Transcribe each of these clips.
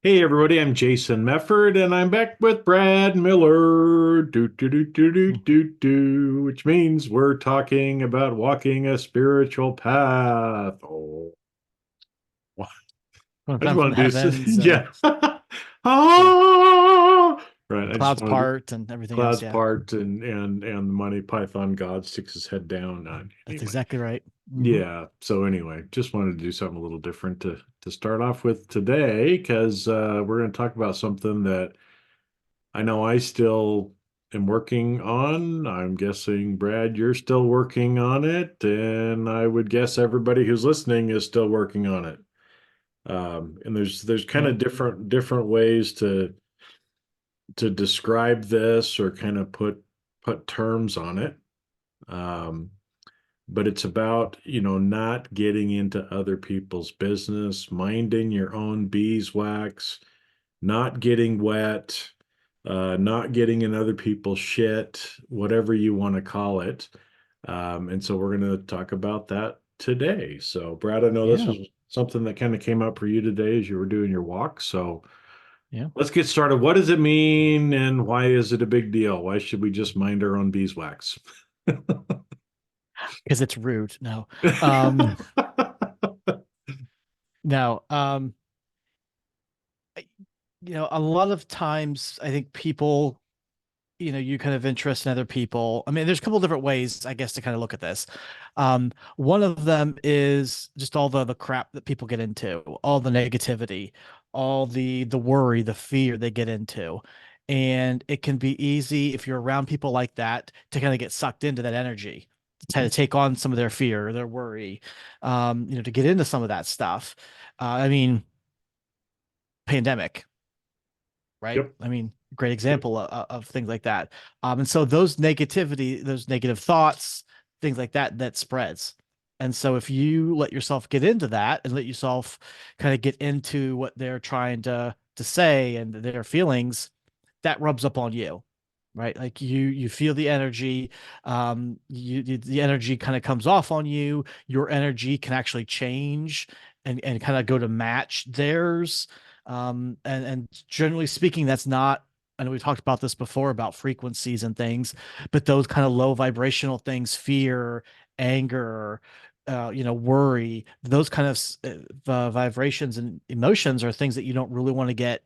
Hey everybody, I'm Jason Mefford, and I'm back with Brad Miller. Which means we're talking about walking a spiritual path. Oh, When it I just comes from want the to do, heavens and yeah. the, Ah! Right, the I just clouds want to do part and everything else. clouds Yeah, part and the money Python God sticks his head down. that's Anyway, exactly right. yeah. So anyway, just wanted to do something a little different to start off with today because we're going to talk about something that I know I still am working on. I'm guessing, Brad, you're still working on it, and I would guess everybody who's listening is still working on it. And there's kind Yep. of different ways to describe this or kind of put terms on it. Um, but it's about, not getting into other people's business, minding your own beeswax, not getting wet, not getting in other people's shit, whatever you want to call it. And so we're going to talk about that today. So, Brad, I know this Yeah. was something that kind of came up for you today as you were doing your walk. So, Yeah. let's get started. What does it mean and why is it a big deal? Why should we just mind our own beeswax? Because it's rude. No. Um, no. A lot of times I think people, you kind of interest in other people. I mean, there's a couple different ways, I guess, to kind of look at this. One of them is just all the crap that people get into, all the negativity, all the worry, the fear they get into. And it can be easy if you're around people like that to kind of get sucked into that energy, to kind of take on some of their fear, their worry, to get into some of that stuff. I mean, pandemic, right? Yep. I mean, great Yep. example of things like that. And so those negativity, those negative thoughts, things like that, that spreads. And so if you let yourself get into that and let yourself kind of get into what they're trying to say and their feelings, that rubs up on you, right? Like you feel the energy, the energy kind of comes off on you. Your energy can actually change and kind of go to match theirs. And generally speaking, that's not. I know we talked about this before about frequencies and things, but those kind of low vibrational things, fear, anger, worry, those kind of vibrations and emotions are things that you don't really want to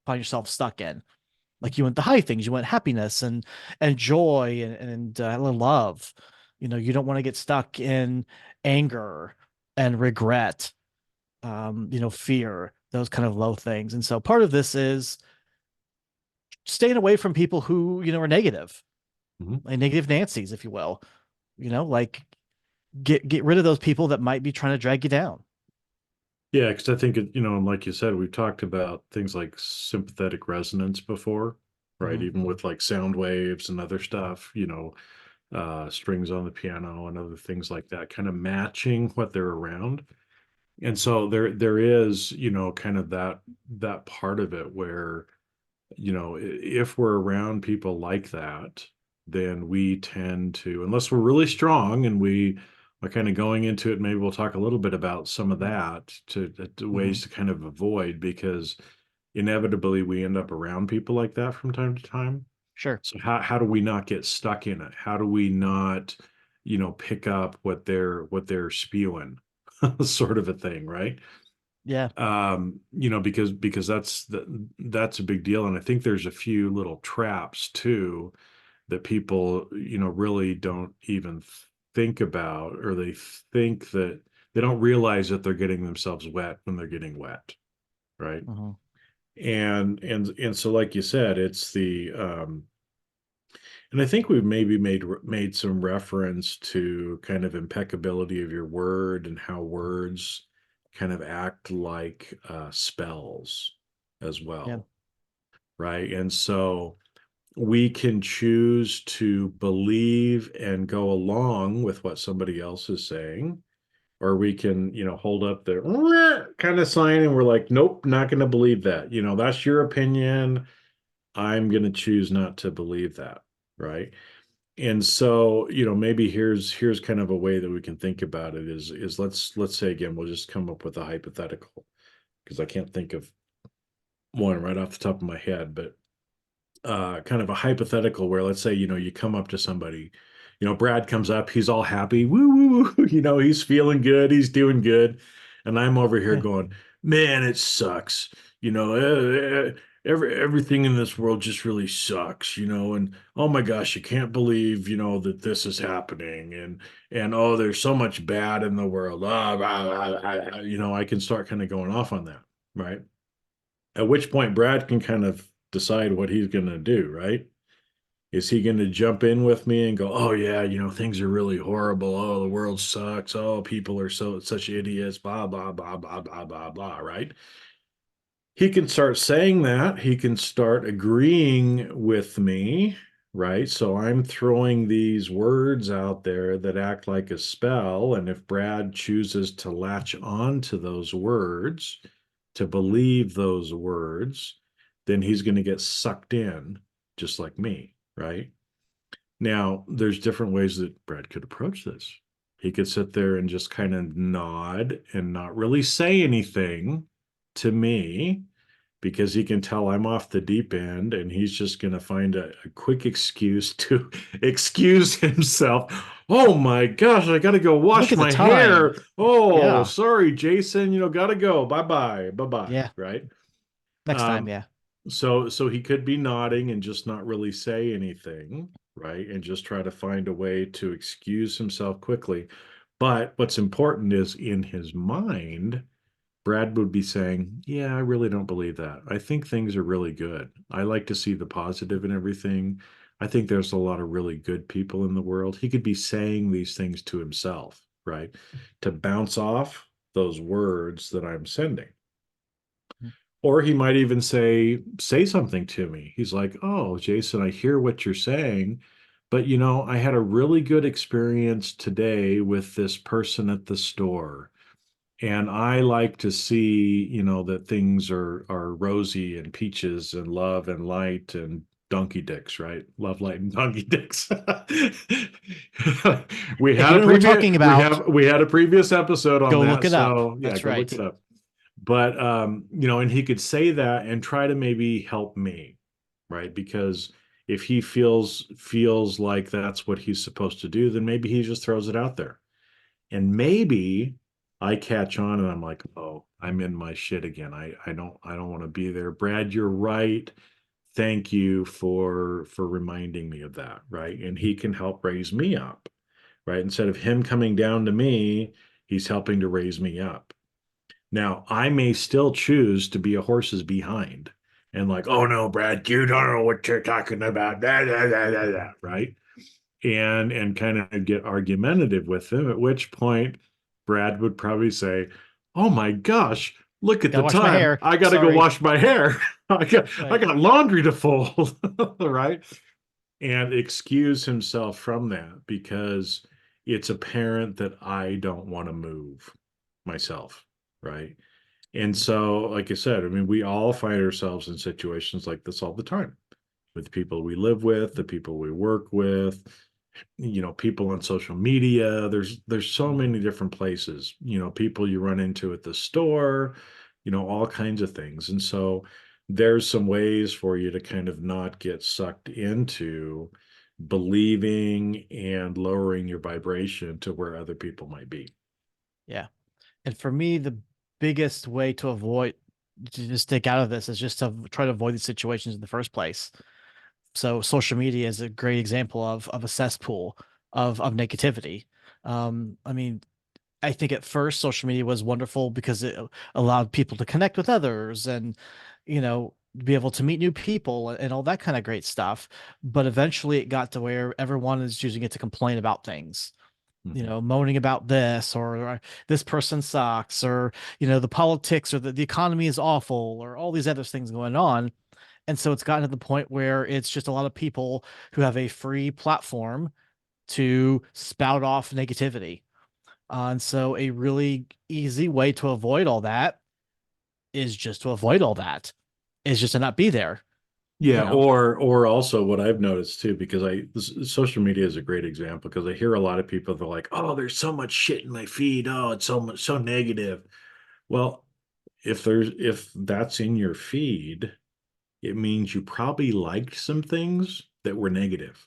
find yourself stuck in. Like you want the high things, you want happiness and joy and love. You don't want to get stuck in anger and regret, fear, those kind of low things. And so part of this is staying away from people who, are negative, Mhm. like negative Nancy's, if you will. Like get rid of those people that might be trying to drag you down. Yeah, because I think like you said, we've talked about things like sympathetic resonance before, right? Mm-hmm. Even with like sound waves and other stuff, strings on the piano and other things like that, kind of matching what they're around. And so there is, kind of that part of it where, if we're around people like that, then we tend to, unless we're really strong and we are kind of going into it, maybe we'll talk a little bit about some of that to Mm-hmm. ways to kind of avoid because inevitably we end up around people like that from time to time. Sure. So how do we not get stuck in it? How do we not, pick up what they're spewing, sort of a thing, right? Yeah. Because that's a big deal. And I think there's a few little traps too that people, really don't even think about, or they think that they don't realize that they're getting themselves wet when they're getting wet, right? Mm-hmm. And so like you said, it's the and I think we've maybe made some reference to kind of impeccability of your word and how words kind of act like spells as Yeah. well, right? And so we can choose to believe and go along with what somebody else is saying, or we can, hold up the kind of sign and we're like, nope, not going to believe that. That's your opinion. I'm going to choose not to believe that, right? And so, maybe here's kind of a way that we can think about it is let's say again, we'll just come up with a hypothetical because I can't think of one right off the top of my head, but kind of a hypothetical where, let's say, you come up to somebody, Brad comes up, he's all happy, woo, woo, woo, he's feeling good, he's doing good. And I'm over here going, man, it sucks. Everything in this world just really sucks, and oh my gosh, you can't believe, that this is happening. And oh, there's so much bad in the world. I can start kind of going off on that, right? At which point Brad can kind of decide what he's going to do, right? Is he going to jump in with me and go, "Oh yeah, things are really horrible. Oh, the world sucks. Oh, people are such idiots, blah blah blah blah blah blah blah," right? He can start saying that. He can start agreeing with me, right? So I'm throwing these words out there that act like a spell. And if Brad chooses to latch on to those words, to believe those words, then he's going to get sucked in just like me, right? Now, there's different ways that Brad could approach this. He could sit there and just kind of nod and not really say anything to me because he can tell I'm off the deep end and he's just going to find a quick excuse to excuse himself. Oh my gosh, I got to go Look wash at the my time. hair. Oh, Yeah. sorry, Jason, got to go. Bye bye. Bye bye. Yeah. Right. Next time. Um, Yeah. so he could be nodding and just not really say anything, right? And just try to find a way to excuse himself quickly. But what's important is in his mind, Brad would be saying, "Yeah, I really don't believe that. I think things are really good. I like to see the positive in everything. I think there's a lot of really good people in the world." He could be saying these things to himself, right? To bounce off those words that I'm sending. Or he might even say something to me. He's like, "Oh, Jason, I hear what you're saying, but I had a really good experience today with this person at the store. And I like to see, that things are rosy and peaches and love and light and donkey dicks, right? Love, light, and donkey dicks." We If had you a don't know what we're previous talking we about, have we had a previous episode on go look that. it up. So yeah, That's go look right. it up. But and he could say that and try to maybe help me, right? Because if he feels like that's what he's supposed to do, then maybe he just throws it out there. And maybe I catch on and I'm like, "Oh, I'm in my shit again. I don't want to be there. Brad, you're right. Thank you for reminding me of that," right? And he can help raise me up, right? Instead of him coming down to me, he's helping to raise me up. Now, I may still choose to be a horse's behind and like, "Oh no, Brad, you don't know what you're talking about," right? And kind of get argumentative with him, at which point Brad would probably say, "Oh my gosh, look at Gotta the wash my time. hair. I got to go Sorry. wash my hair. I Right. got laundry to fold," right? And excuse himself from that because it's apparent that I don't want to move myself, right? And so, like I said, I mean, we all find ourselves in situations like this all the time with the people we live with, the people we work with, people on social media. There's so many different places, people you run into at the store, all kinds of things. And so there's some ways for you to kind of not get sucked into believing and lowering your vibration to where other people might be. Yeah. And for me, the biggest way to avoid to just stick out of this is just to try to avoid these situations in the first place. So social media is a great example of a cesspool of negativity. I mean, I think at first social media was wonderful because it allowed people to connect with others and, be able to meet new people and all that kind of great stuff. But eventually it got to where everyone is using it to complain about things, Mhm. moaning about this or this person sucks or, the politics or the economy is awful or all these other things going on. And so it's gotten to the point where it's just a lot of people who have a free platform to spout off negativity. And so a really easy way to avoid all that is just to avoid all that, is just to not be there, you Yeah, know? or also what I've noticed too, because social media is a great example because I hear a lot of people that are like, "Oh, there's so much shit in my feed. Oh, it's so much so negative." Well, if that's in your feed, it means you probably liked some things that were negative,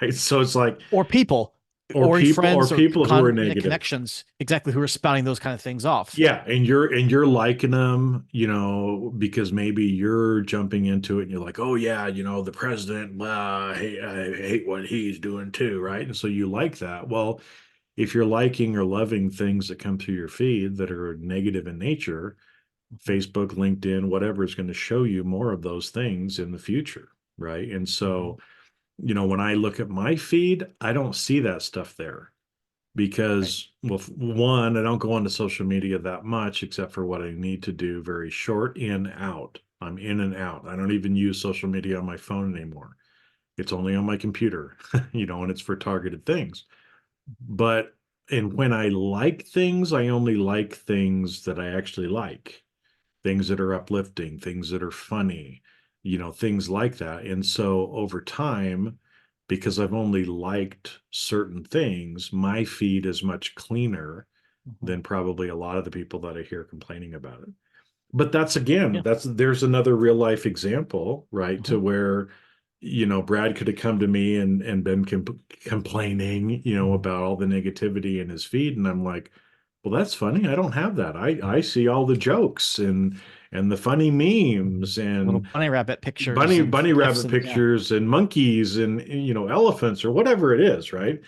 right? So it's like, Or people, or or people or friends, or people who are negative. connections, exactly, who are spouting those kind of things off. Yeah, and you're liking them, because maybe you're jumping into it and you're like, oh yeah, the president, I hate what he's doing too, right? And so you like that. Well, if you're liking or loving things that come through your feed that are negative in nature, Mhm, Facebook, LinkedIn, whatever is going to show you more of those things in the future, right? And mhm, so, when I look at my feed, I don't see that stuff there right. because, well, one, I don't go onto social media that much except for what I need to do, very short in, out. I'm in and out. I don't even use social media on my phone anymore. It's only on my computer, and it's for targeted things. Mhm, But, and when I like things, I only like things that I actually like, things that are uplifting, things that are funny, things like that. And so over time, because I've only liked certain things, my feed is much cleaner mhm. than probably a lot of the people that I hear complaining about it. But that's, again, Yeah. there's another real life example, right? Mhm, To where, Brad could have come to me and been complaining, mhm. about all the negativity in his feed. And I'm like, well, that's funny. I don't have that. I see all the jokes and the funny memes Little and bunny rabbit pictures bunny and bunny gifs rabbit and yeah. pictures and monkeys and elephants or whatever it is, right?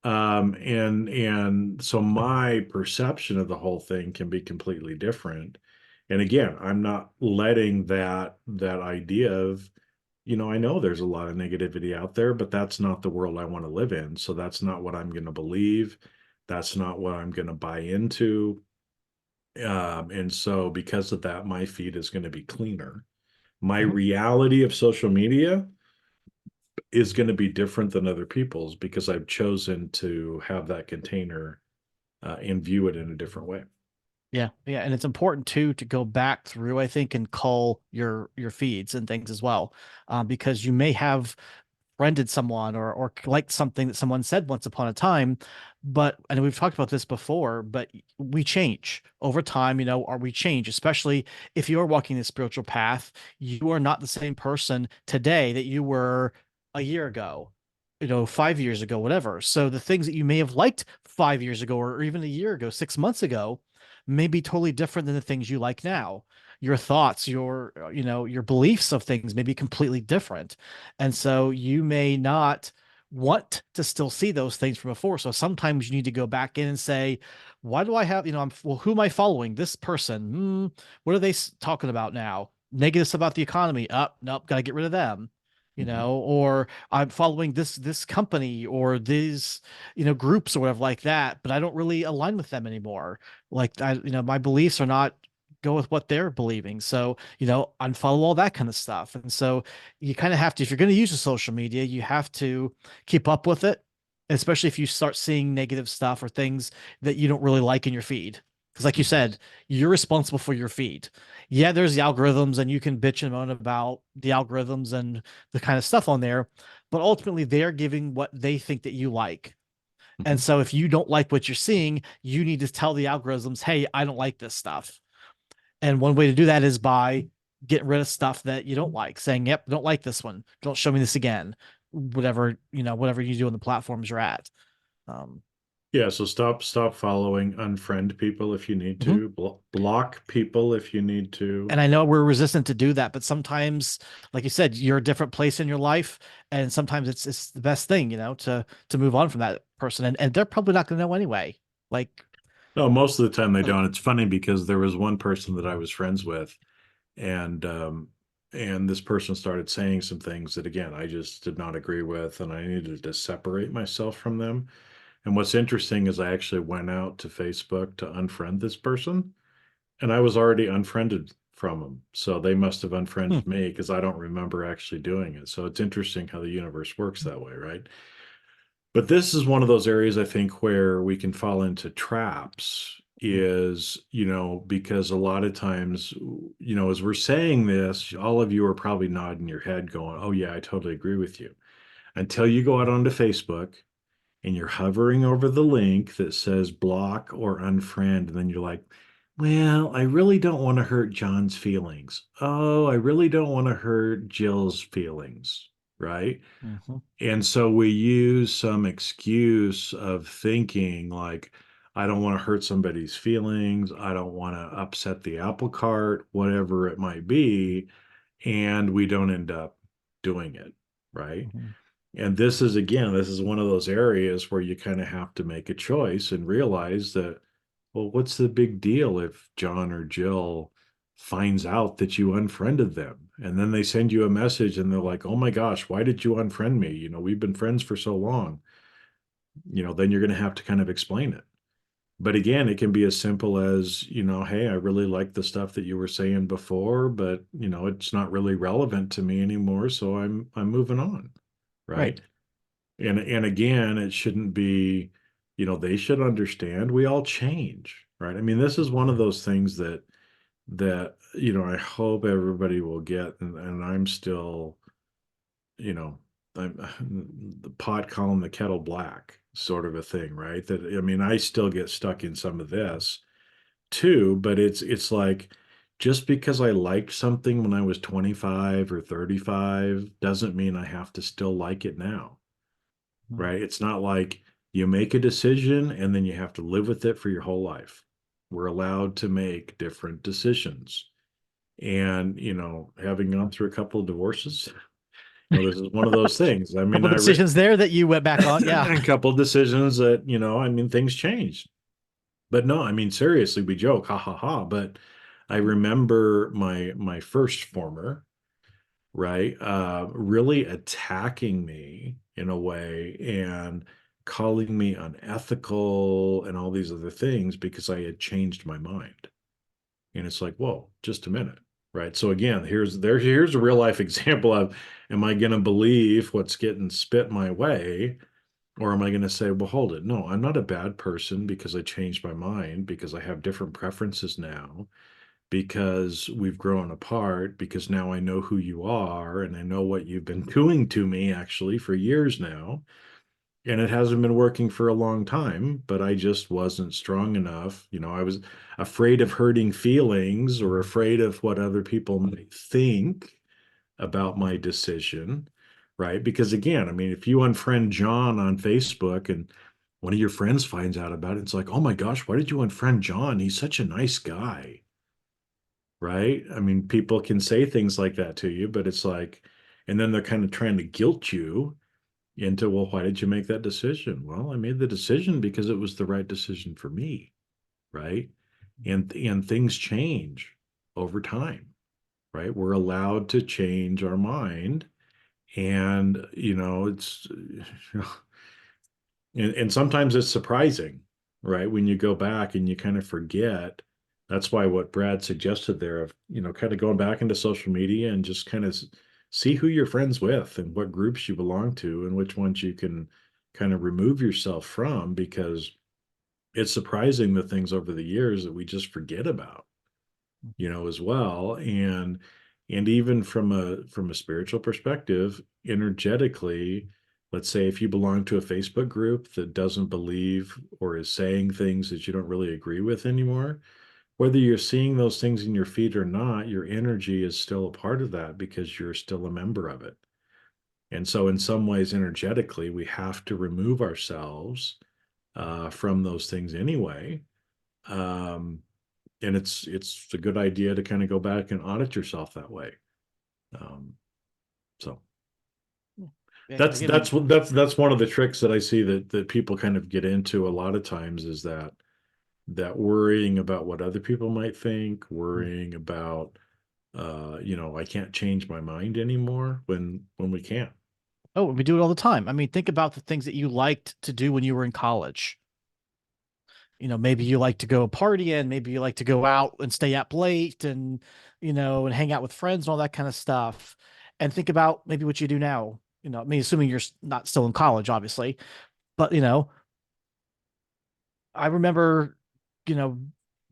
And so my perception of the whole thing can be completely different. And again, I'm not letting that idea of, I know there's a lot of negativity out there, but that's not the world I want to live in. So that's not what I'm going to believe. That's not what I'm going to buy into. And so because of that, my feed is going to be cleaner. My Mhm. reality of social media is going to be different than other people's because I've chosen to have that container and view it in a different way. Yeah, yeah, and it's important too to go back through, I think, and cull your feeds and things as well, because you may have friended someone or liked something that someone said once upon a time, but and we've talked about this before, but we change over time, or we change, especially if you're walking the spiritual path. You are not the same person today that you were a year ago, 5 years ago, whatever. So the things that you may have liked 5 years ago or even a year ago, 6 months ago, may be totally different than the things you like now. Your thoughts, your beliefs of things may be completely different. And so you may not want to still see those things from before. So sometimes you need to go back in and say, why do I have, well, who am I following? This person. What are they talking about now? Negatives about the economy. Up, nope, got to get rid of them. Mhm. Or I'm following this company or these, groups or whatever like that, but I don't really align with them anymore. Like my beliefs are not go with what they're believing. So, unfollow all that kind of stuff. And so you kind of have to, if you're going to use the social media, you have to keep up with it, especially if you start seeing negative stuff or things that you don't really like in your feed. Because, like you Mhm. said, you're responsible for your feed. Yeah, there's the algorithms, and you can bitch and moan about the algorithms and the kind of stuff on there, but ultimately they're giving what they think that you like. And Mhm. so if you don't like what you're seeing, you need to tell the algorithms, hey, I don't like this stuff. And one way to do that is by getting rid of stuff that you don't like, saying, yep, don't like this one. Don't show me this again. Whatever you do on the platforms you're at. Um, Yeah, so stop following, unfriend people if you need mhm. to, block people if you need to. And I know we're resistant to do that, but sometimes, like you said, you're a different place in your life, and sometimes it's the best thing, to move on from that person, and they're probably not going to know anyway. Like, No, most of the time they uh, don't. It's funny because there was one person that I was friends with, and this person started saying some things that, again, I just did not agree with, and I needed to separate myself from them. And what's interesting is I actually went out to Facebook to unfriend this person, and I was already unfriended from them. So they must have hmm, unfriended me because I don't remember actually doing it. So it's interesting how the universe works that way, right? But this is one of those areas I think where we can fall into traps is, because a lot of times, as we're saying this, all of you are probably nodding your head going, oh, yeah, I totally agree with you. Until you go out onto Facebook and you're hovering over the link that says block or unfriend, and then you're like, well, I really don't want to hurt John's feelings. Oh, I really don't want to hurt Jill's feelings, right? Mhm. And so we use some excuse of thinking like, I don't want to hurt somebody's feelings. I don't want to upset the apple cart, whatever it might be. And we don't end up doing it, right? Mhm. And this is, again, this is one of those areas where you kind of have to make a choice and realize that, well, what's the big deal if John or Jill finds out that you unfriended them? And then they send you a message and they're like, oh my gosh, why did you unfriend me? We've been friends for so long. Then you're going to have to kind of explain it. But again, it can be as simple as, hey, I really like the stuff that you were saying before, but it's not really relevant to me anymore, so I'm moving on, Right. right? And again, it shouldn't be, they should understand we all change, right? I mean, this is one of those things that I hope everybody will get, and I'm still, you know, I'm the pot calling the kettle black sort of a thing, right? That I mean, I still get stuck in some of this too, but it's like just because I liked something when I was 25 or 35 doesn't mean I have to still like it now, Mhm. right? It's not like you make a decision and then you have to live with it for your whole life. We're allowed to make different decisions. And, having gone through a couple of divorces, this is one of those things. I mean, Couple decisions there that you went back on. Yeah. a couple of decisions that, I mean, things changed. But no, I mean, seriously, we joke, ha ha ha. But I remember my first former, right, really attacking me in a way and calling me unethical and all these other things because I had changed my mind. And it's like, whoa, just a minute. Right. So again, here's a real life example of, am I going to believe what's getting spit my way? Or am I going to say, well, hold it. No, I'm not a bad person because I changed my mind, because I have different preferences now, because we've grown apart, because now I know who you are and I know what you've been doing to me actually for years now. And it hasn't been working for a long time, but I just wasn't strong enough. I was afraid of hurting feelings or afraid of what other people might think about my decision, right? Because again, I mean, if you unfriend John on Facebook and one of your friends finds out about it, it's like, oh my gosh, why did you unfriend John? He's such a nice guy, right? I mean, people can say things like that to you, but it's like, and then they're kind of trying to guilt you into, well, why did you make that decision? Well, I made the decision because it was the right decision for me, right? And things change over time, right? We're allowed to change our mind, and it's and sometimes it's surprising, right? When you go back and you kind of forget. That's why what Brad suggested there of, kind of going back into social media and just kind of see who you're friends with and what groups you belong to and which ones you can kind of remove yourself from, because it's surprising the things over the years that we just forget about, as well. And even from a spiritual perspective, energetically, let's say if you belong to a Facebook group that doesn't believe or is saying things that you don't really agree with anymore, whether you're seeing those things in your feed or not, your energy is still a part of that because you're still a member of it. And so in some ways, energetically, we have to remove ourselves from those things anyway. um, and it's a good idea to kind of go back and audit yourself that way. Um, so Yeah. Because that's again, we, that's what that's one of the tricks that I see that people kind of get into a lot of times, is that worrying about what other people might think, worrying about I can't change my mind anymore when we can't. oh, we do it all the time. I mean, think about the things that you liked to do when you were in college. Maybe you like to go partying, maybe you like to go out and stay up late and, and hang out with friends and all that kind of stuff. And think about maybe what you do now. I mean, assuming you're not still in college, obviously, but, I remember, you know,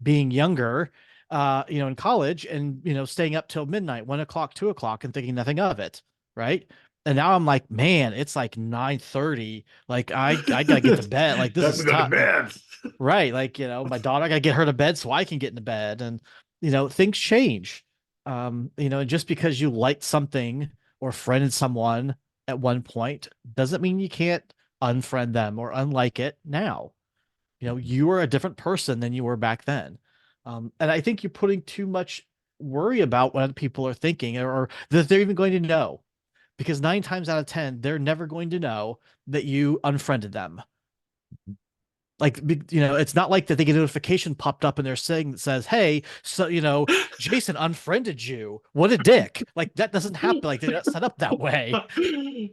being younger, in college and, staying up till midnight, 1 o'clock, 2 o'clock and thinking nothing of it. Right. And now I'm like, man, it's like 9:30. Like I gotta get to bed. Like this Time to is go to tough. bed. Right. Like, my daughter, I gotta get her to bed so I can get into bed. And, things change. And just because you liked something or friended someone at one point doesn't mean you can't unfriend them or unlike it now. You are a different person than you were back then. And I think you're putting too much worry about what other people are thinking or that they're even going to know. Because 9 times out of 10, they're never going to know that you unfriended them. Like, it's not like that they get a notification popped up in their thing that says, "Hey, so Jason unfriended you. What a dick!" Like that doesn't happen. Like they're not set up that way.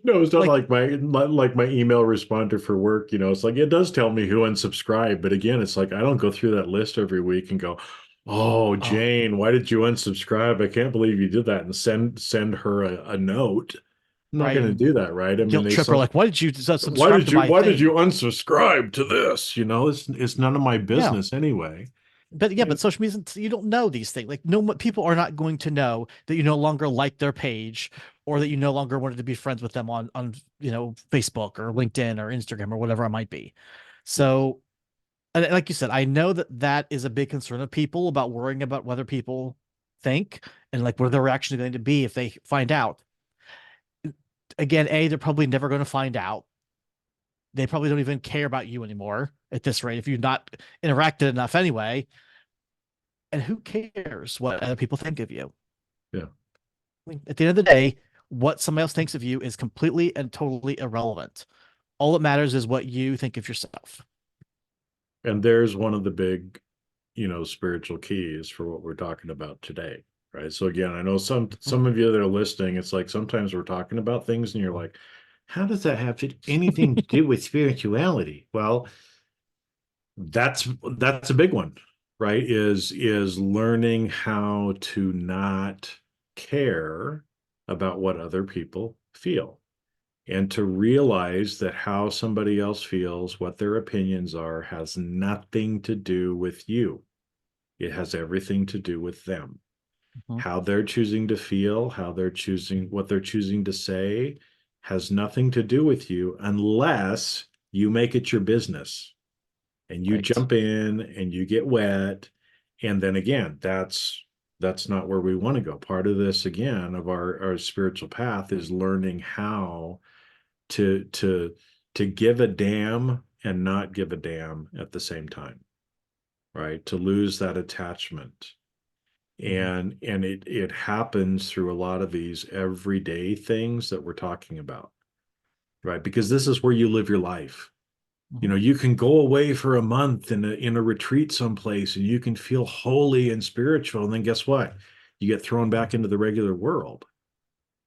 No, it's not Like, like my email responder for work. It's like it does tell me who unsubscribed, but again, it's like I don't go through that list every week and go, "Oh, oh, Jane, why did you unsubscribe? I can't believe you did that," and send her a note. I'm not right, going to and do that, right? I mean, guilt they trip her. some Like, why did you subscribe to my why did you thing? unsubscribe to this? It's none of my Yeah, business anyway. but yeah, but And social media, you don't know these things. Like, no, people are not going to know that you no longer like their page or that you no longer wanted to be friends with them on Facebook or LinkedIn or Instagram or whatever it might be. So, and like you said, I know that that is a big concern of people about worrying about whether people think and like what their reaction is going to be if they find out. Again, they're probably never going to find out. They probably don't even care about you anymore at this rate if you've not interacted enough anyway. And who cares what other people think of you? yeah. I mean, at the end of the day, what somebody else thinks of you is completely and totally irrelevant. All that matters is what you think of yourself. And there's one of the big, spiritual keys for what we're talking about today, right? So again, I know some of you that are listening, it's like sometimes we're talking about things and you're like, how does that have anything to do with spirituality? Well, that's a big one, right? Is learning how to not care about what other people feel and to realize that how somebody else feels, what their opinions are, has nothing to do with you. It has everything to do with them. Mhm. How they're choosing to feel, what they're choosing to say has nothing to do with you unless you make it your business and you Right. jump in and you get wet. And then again, that's not where we want to go. Part of this again of our spiritual path is learning how to to to give a damn and not give a damn at the same time, right? To lose that attachment. Mhm. And it happens through a lot of these everyday things that we're talking about, right? Because this is where you live your life. Mhm. You can go away for a month in a retreat someplace and you can feel holy and spiritual, and then guess what? You get thrown back into the regular world.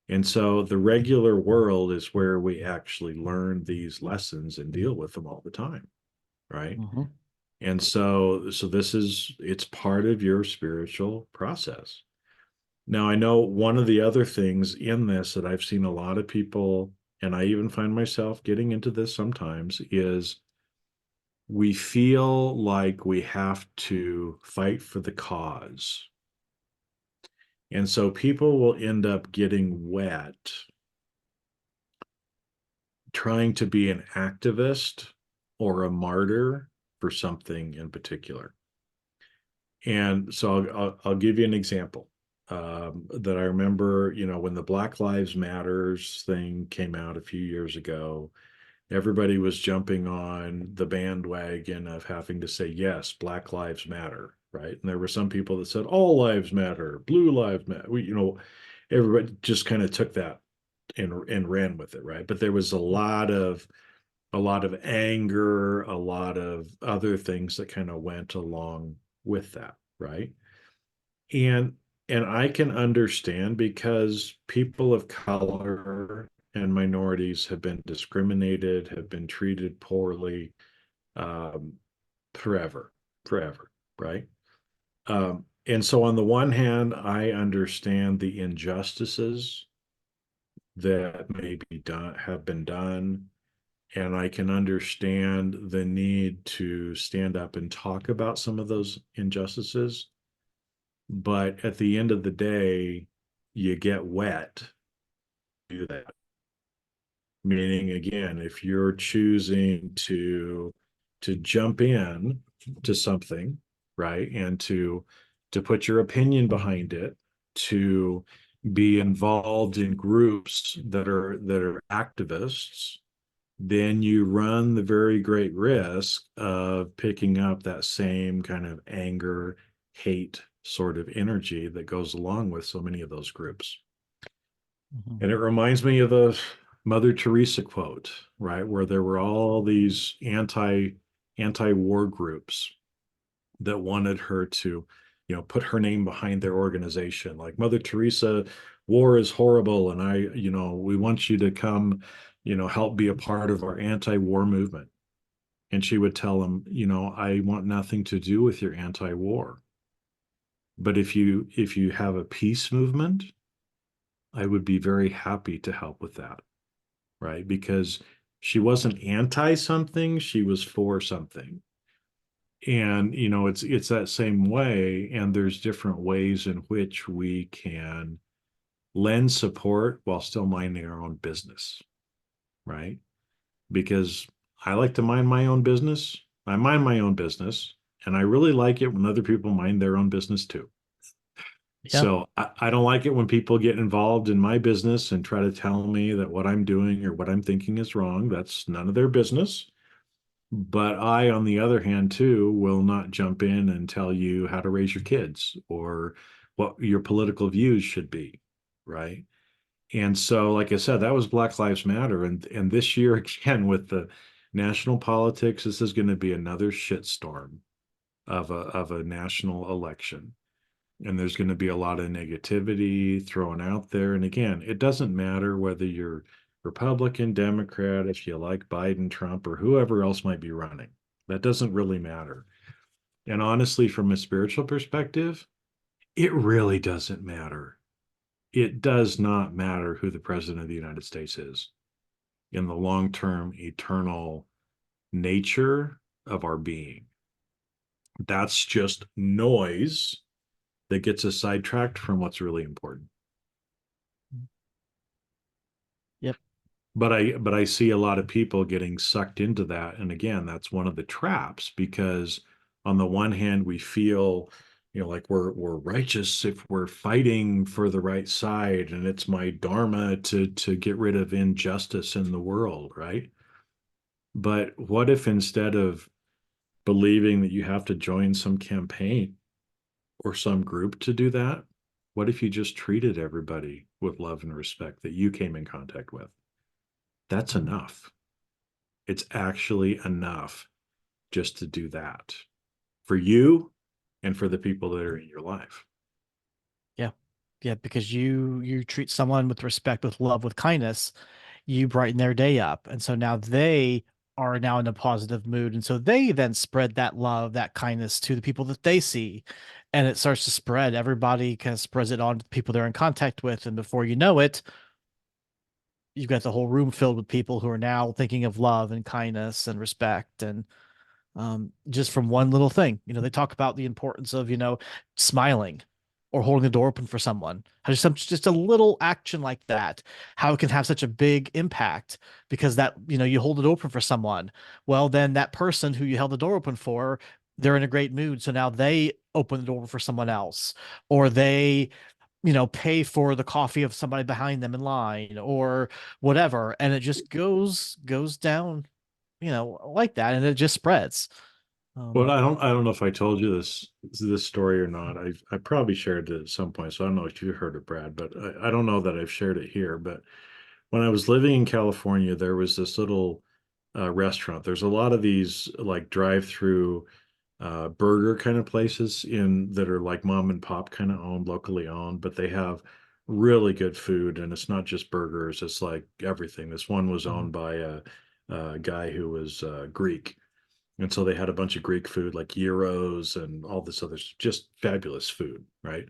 And so the regular world is where we actually learn these lessons and deal with them all the time, right? Mhm. And so it's part of your spiritual process. Now, I know one of the other things in this that I've seen a lot of people, and I even find myself getting into this sometimes, is we feel like we have to fight for the cause. And so people will end up getting wet trying to be an activist or a martyr for something in particular. And so I'll give you an example that I remember, when the Black Lives Matters thing came out a few years ago, everybody was jumping on the bandwagon of having to say, yes, Black Lives Matter, right? And there were some people that said, all lives matter, blue lives matter. Everybody just kind of took that and ran with it, right? But there was a lot of anger, a lot of other things that kind of went along with that, right? And and I can understand because people of color and minorities have been discriminated, have been treated poorly, um, forever, forever, right? And so on the one hand, I understand the injustices that have been done, and I can understand the need to stand up and talk about some of those injustices. But at the end of the day, you get wet, do that. Meaning, again, if you're choosing to jump in to something, right, and to put your opinion behind it, to be involved in groups that are activists, then you run the very great risk of picking up that same kind of anger, hate sort of energy that goes along with so many of those groups. Mhm. And it reminds me of the Mother Teresa quote, right, where there were all these anti-war groups that wanted her to, put her name behind their organization. Like, Mother Teresa, war is horrible, and we want you to come, help be a part of our anti-war movement. And she would tell them, I want nothing to do with your anti-war. But if you have a peace movement, I would be very happy to help with that, right? Because she wasn't anti something, she was for something. And it's that same way, and there's different ways in which we can lend support while still minding our own business, right? Because I like to mind my own business. I mind my own business, and I really like it when other people mind their own business too. Yeah. So I don't like it when people get involved in my business and try to tell me that what I'm doing or what I'm thinking is wrong. That's none of their business. But I, on the other hand, too, will not jump in and tell you how to raise your kids or what your political views should be, right? And so, like I said, that was Black Lives Matter. And this year, again, with the national politics, this is going to be another shitstorm of a national election. And there's going to be a lot of negativity thrown out there. And again, it doesn't matter whether you're Republican, Democrat, if you like Biden, Trump, or whoever else might be running. That doesn't really matter. And honestly, from a spiritual perspective, it really doesn't matter. It does not matter who the president of the United States is in the long term, eternal nature of our being. That's just noise that gets us sidetracked from what's really important. Yep. But I see a lot of people getting sucked into that. And again, that's one of the traps, because on the one hand, we feel, like we're righteous if we're fighting for the right side, and it's my dharma to get rid of injustice in the world, right? But what if, instead of believing that you have to join some campaign or some group to do that, what if you just treated everybody with love and respect that you came in contact with? That's Mhm. enough. It's actually enough just to do that for you and for the people that are in your life. Yeah. Yeah, because you treat someone with respect, with love, with kindness, you brighten their day up. And so now they are now in a positive mood. And so they then spread that love, that kindness to the people that they see. And it starts to spread. Everybody kind of spreads it on to the people they're in contact with. And before you know it, you've got the whole room filled with people who are now thinking of love and kindness and respect. And just from one little thing. They talk about the importance of, smiling or holding the door open for someone. How just a little action like that, how it can have such a big impact because that, you hold it open for someone. Well, then that person who you held the door open for, they're in a great mood. So now they open the door for someone else, or they, pay for the coffee of somebody behind them in line or whatever. And it just goes down, like that. And it just spreads. Well, Um, I don't know if I told you this story or not. I probably shared it at some point, so I don't know if you heard it, Brad, but I don't know that I've shared it here. But when I was living in California, there was this little restaurant. There's a lot of these like drive-through burger kind of places in that are like mom and pop kind of owned, locally owned, but they have really good food, and it's not just burgers, it's like everything. This one was mhm, owned by a guy who was Greek, and so they had a bunch of Greek food like gyros and all this other just fabulous food, right?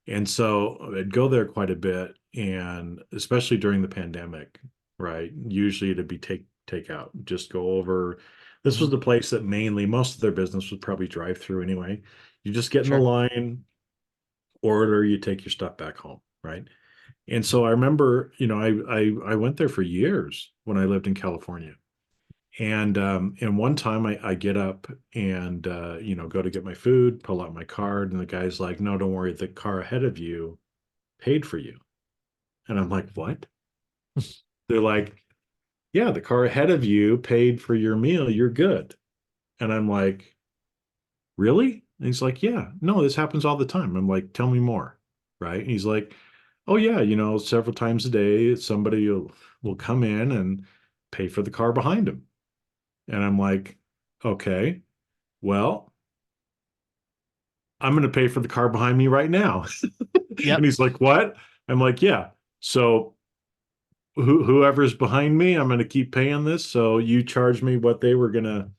And so I'd go there quite a bit, and especially during the pandemic, right? Usually it'd be takeout, just go over. This was mhm, the place that mainly most of their business was probably drive through anyway. You just get in the sure. line, order, you take your stuff back home, right? And so I remember, I went there for years when I lived in California. And one time I get up and go to get my food, pull out my card, and the guy's like, "No, don't worry, the car ahead of you paid for you." And I'm like, "What?" They're like, "Yeah, the car ahead of you paid for your meal. You're good." And I'm like, "Really?" And he's like, "Yeah, no, this happens all the time." I'm like, "Tell me more." Right? And he's like, "Oh yeah, several times a day somebody will come in and pay for the car behind him." And I'm like, "Okay, well, I'm going to pay for the car behind me right now." And Yep. he's like, "What?" I'm like, "Yeah. So whoever's behind me, I'm going to keep paying this. So you charge me what they were going to,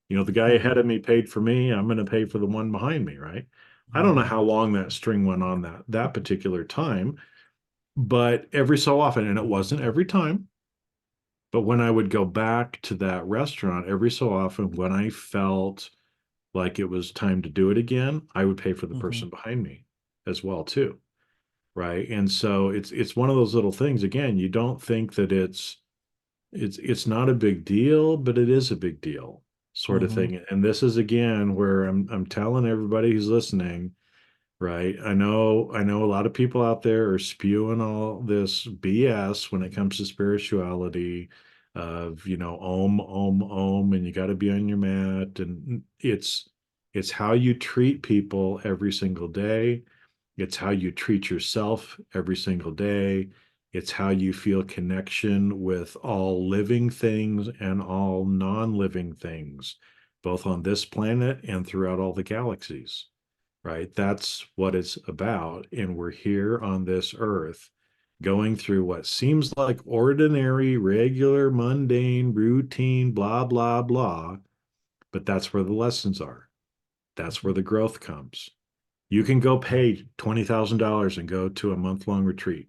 the guy ahead Mhm. of me paid for me. I'm going to pay for the one behind me, right?" I don't know Mhm. how long that string went on that particular time, but every so often, and it wasn't every time, but when I would go back to that restaurant every so often, when I felt like it was time to do it again, I would pay for the Mhm. person behind me as well too, right? And so it's one of those little things. Again, you don't think that it's not a big deal, but it is a big deal, sort of Mhm. thing. And this is again where I'm telling everybody who's listening, right? I know a lot of people out there are spewing all this BS when it comes to spirituality of, om, and you got to be on your mat. And it's how you treat people every single day. It's how you treat yourself every single day. It's how you feel connection with all living things and all non-living things, both on this planet and throughout all the galaxies, right? That's what it's about. And we're here on this earth going through what seems like ordinary, regular, mundane, routine, blah, blah, blah. But that's where the lessons are. That's where Mhm. the growth comes. You can go pay $20,000 and go to a month-long retreat.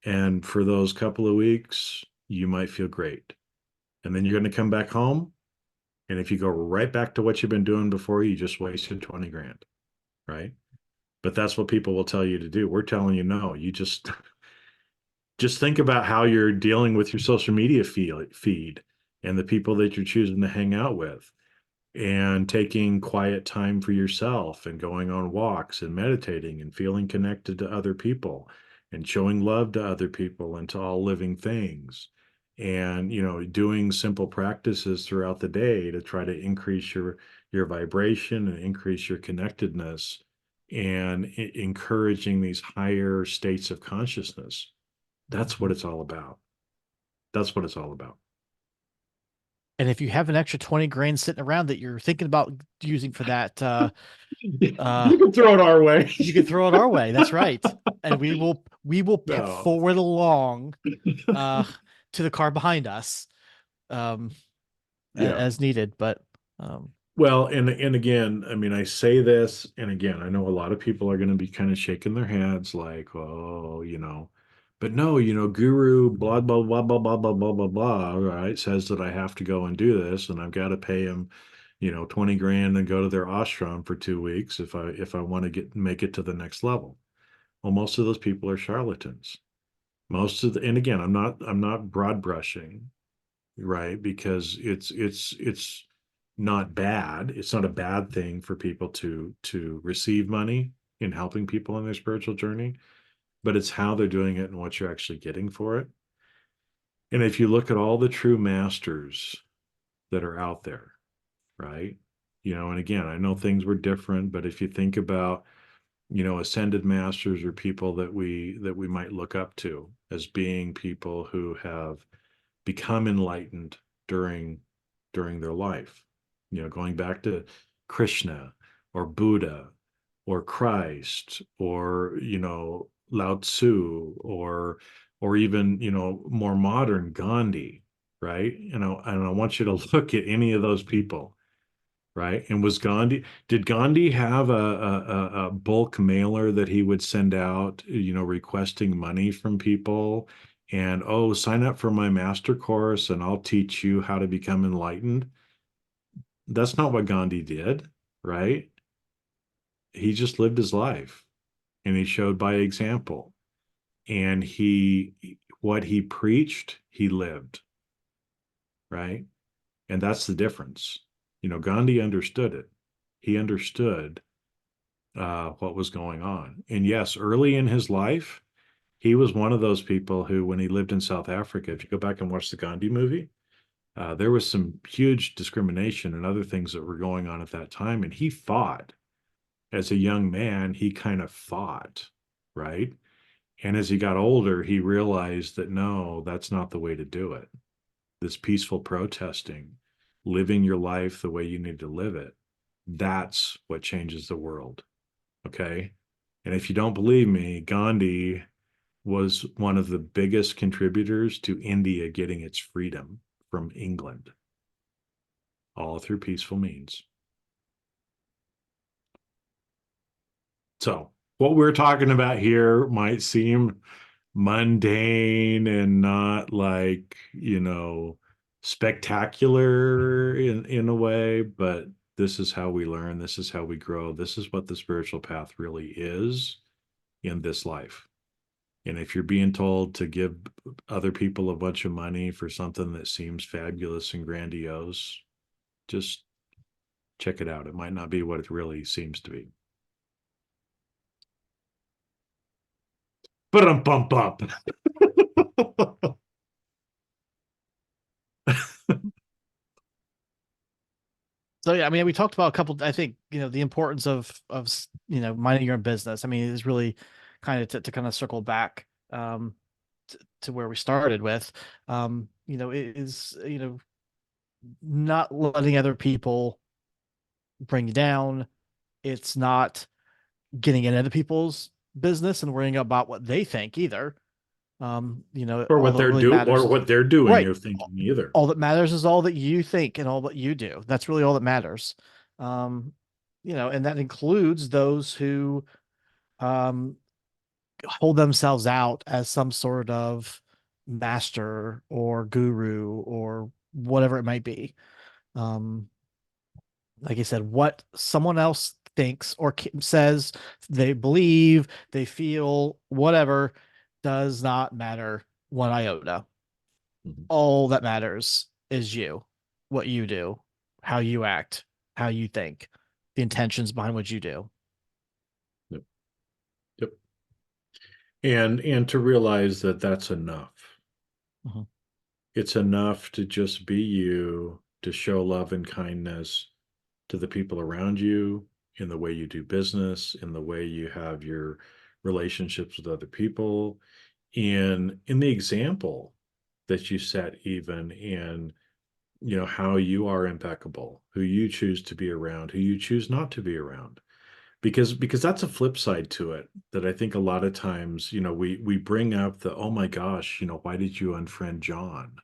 And for those couple of weeks, you might feel great. And then you're going to come back home. And if you go right back to what you've been doing before, you just wasted 20 grand, right? But that's what people will tell you to do. We're telling you no. You just think about how you're dealing with your social media feed and the people that you're choosing to hang out with, and taking quiet time for yourself and going on walks and meditating and feeling connected to other people and showing love to other people and to all living things, and doing simple practices throughout the day to try to increase your vibration and increase your connectedness, and encouraging these higher states of consciousness. That's what Mhm. it's all about. That's what it's all about. And if you have an extra 20 grand sitting around that you're thinking about using for that, uh, You can throw it our way. you can throw it our way. That's right. And we will pep No. forward along uh to the car behind us um Yeah. as needed. But um Well, and again, I mean, I say this, and again, I know a lot of people are going to be kind of shaking their heads like, "Oh, but no, Guru, blah, blah, blah, blah, blah, blah, blah, blah, blah, right, says that I have to go and do this, and I've got to pay him, 20 grand and go to their ashram for 2 weeks if I want to make it to the next level." Well, most of those people are charlatans. And again, I'm not broad brushing, right? Because it's not bad. It's not a bad thing for people to receive money in helping people on their spiritual journey, but it's how they're doing it and what you're actually getting for it. And if you look at all the true masters that are out there, right? And again, I know things were different, but if you think about, ascended masters or people that we might look up to as being people who have become enlightened during during their life. Going back to Krishna or Buddha or Christ or Lao Tzu or even more modern Gandhi, right? And I want you to look at any of those people, right? And did Gandhi have a bulk mailer that he would send out, requesting money from people? And, oh, sign up for my master course and I'll teach you how to become enlightened. That's not what Gandhi did, right? He just lived his life and he showed by example. and what he preached, he lived, right? And that's the difference. Gandhi understood it. He understood what was going on. And yes, early in his life, he was one of those people who, when he lived in South Africa, if you go back and watch the Gandhi movie, there was some huge discrimination and other things that were going on at that time. And he fought. As a young man, he kind of fought, right? And as he got older, he realized that no, that's not the way to do it. This peaceful protesting, living your life the way you need to live it, that's what changes the world. Okay. And if you don't believe me, Gandhi was one of the biggest contributors to India getting its freedom from England, all through peaceful means. So, what we're talking about here might seem mundane and not like, spectacular in a way, but this is how we learn, this is how we grow, this is what the spiritual path really is in this life. And if you're being told to give other people a bunch of money for something that seems fabulous and grandiose, just check it out. It might not be what it really seems to be. But bump bump. So yeah, I mean, we talked about a couple. I think the importance of minding your own business. I mean, is really kind of to kind of circle back to where we started with. It is not letting other people bring you down. It's not getting into people's business and worrying about what they think either. or All what that they're really do or matters is what they're doing right. or thinking either. All that matters is all that you think and all that you do. That's really all that matters. Um, and that includes those who um hold themselves out as some sort of master or guru or whatever it might be. Um, like I said, what someone else thinks or says they believe, they feel, whatever, does not matter one iota. Mhm. All that matters is you, what you do, how you act, how you think, the intentions behind what you do. Yep. Yep. And to realize that that's enough. Mhm. It's enough to just be you, to show love and kindness to the people around you in the way you do business, in the way you have your relationships with other people, in the example that you set, even in how you are impeccable, who you choose to be around, who you choose not to be around, because that's a flip side to it that I think a lot of times we bring up the, oh my gosh, why did you unfriend John,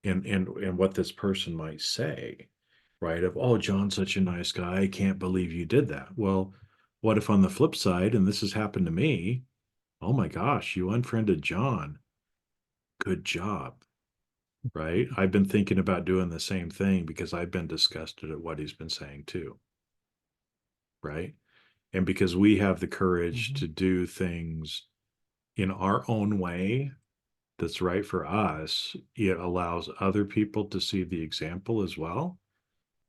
and what this person might say, right? Of, oh, John's such a nice guy, I can't believe you did that. Well, what if on the flip side, and this has happened to me, oh my gosh, you unfriended John, good job, right? I've been thinking about doing the same thing because I've been disgusted at what he's been saying too, right? And because we have the courage Mhm. to do things in our own way that's right for us, it allows other people to see the example as well,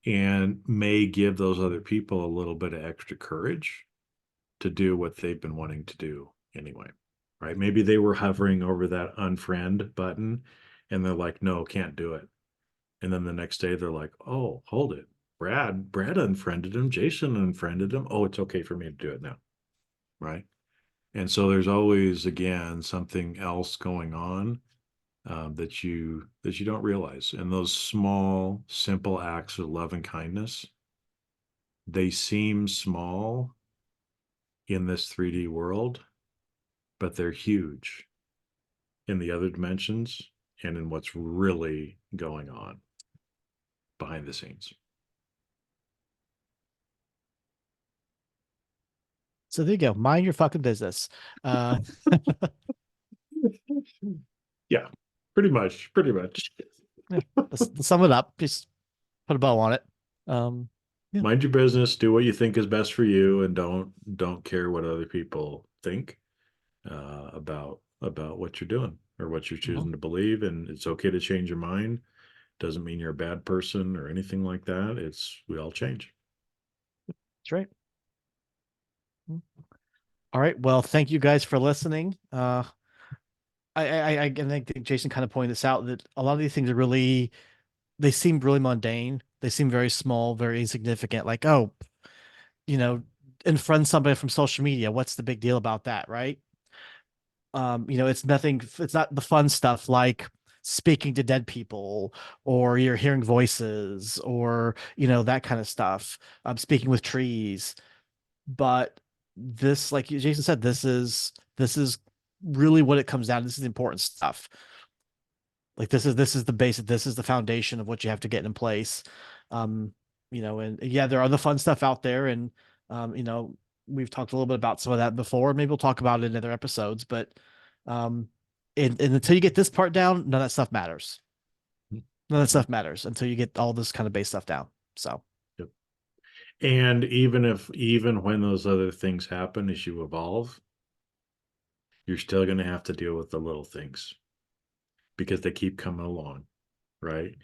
and may give those other people a little bit of extra courage to do what they've been wanting to do anyway, right? Maybe they were hovering over that unfriend button and they're like, no, can't do it. And then the next day they're like, oh, hold it. Brad unfriended him. Jason unfriended him. Oh, it's okay for me to do it now. Right. And so there's always, again, something else going on that you don't realize. And those small, simple acts of love and kindness, they seem small in this 3D world, but they're huge in the other dimensions and in what's really going on behind the scenes. So there you go. Mind your fucking business. Uh, Yeah, pretty much. Pretty much. yeah, let's sum it up. Just put a bow on it. Um, yeah. Mind your business, do what you think is best for you, and don't care what other people think. about what you're doing or what you're Mhm. choosing to believe, and it's okay to change your mind. Doesn't mean you're a bad person or anything like that. It's we all change. That's right. Mhm. All right. Well, thank you guys for listening. I think Jason kind of pointed this out that a lot of these things are really, they seem really mundane. They seem very small, very insignificant. Like, oh, you know, unfriend somebody from social media. What's the big deal about that, right? It's nothing, it's not the fun stuff like speaking to dead people or you're hearing voices or, that kind of stuff. Speaking with trees. But this, like Jason said, this is really what it comes down to. This is the important stuff. Like this is the basic, this is the foundation of what you have to get in place. Um, and yeah, there are the fun stuff out there, and um, you know, we've talked a little bit about some of that before. Maybe we'll talk about it in other episodes, but um, and until you get this part down, none of that stuff matters. None of that stuff matters until you get all this kind of base stuff down. So Yep. And even when those other things happen as you evolve, you're still going to have to deal with the little things because they keep coming along, right?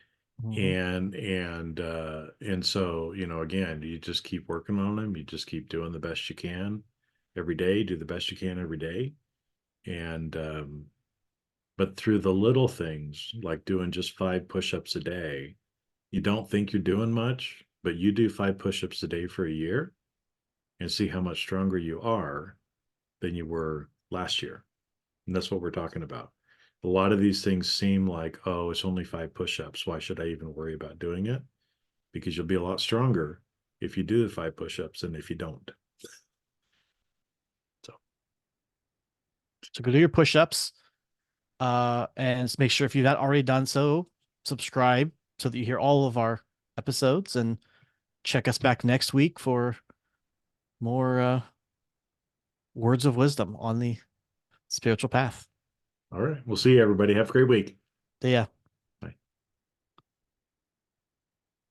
mhm. And so, again, you just keep working on them. You just keep doing the best you can every day. Do the best you can every day. And but through the little things, like doing just 5 push-ups a day, you don't think you're doing much, but you do 5 push-ups a day for a year and see how much stronger you are than you were last year. And that's what we're talking about. A lot of these things seem like, oh, it's only 5 push-ups. Why should I even worry about doing it? Because you'll be a lot stronger if you do the 5 push-ups than if you don't. So, So go do your push-ups. And make sure if you've not already done so, subscribe so that you hear all of our episodes and check us back next week for more words of wisdom on the spiritual path. all right. We'll see you, everybody. Have a great week. Yeah.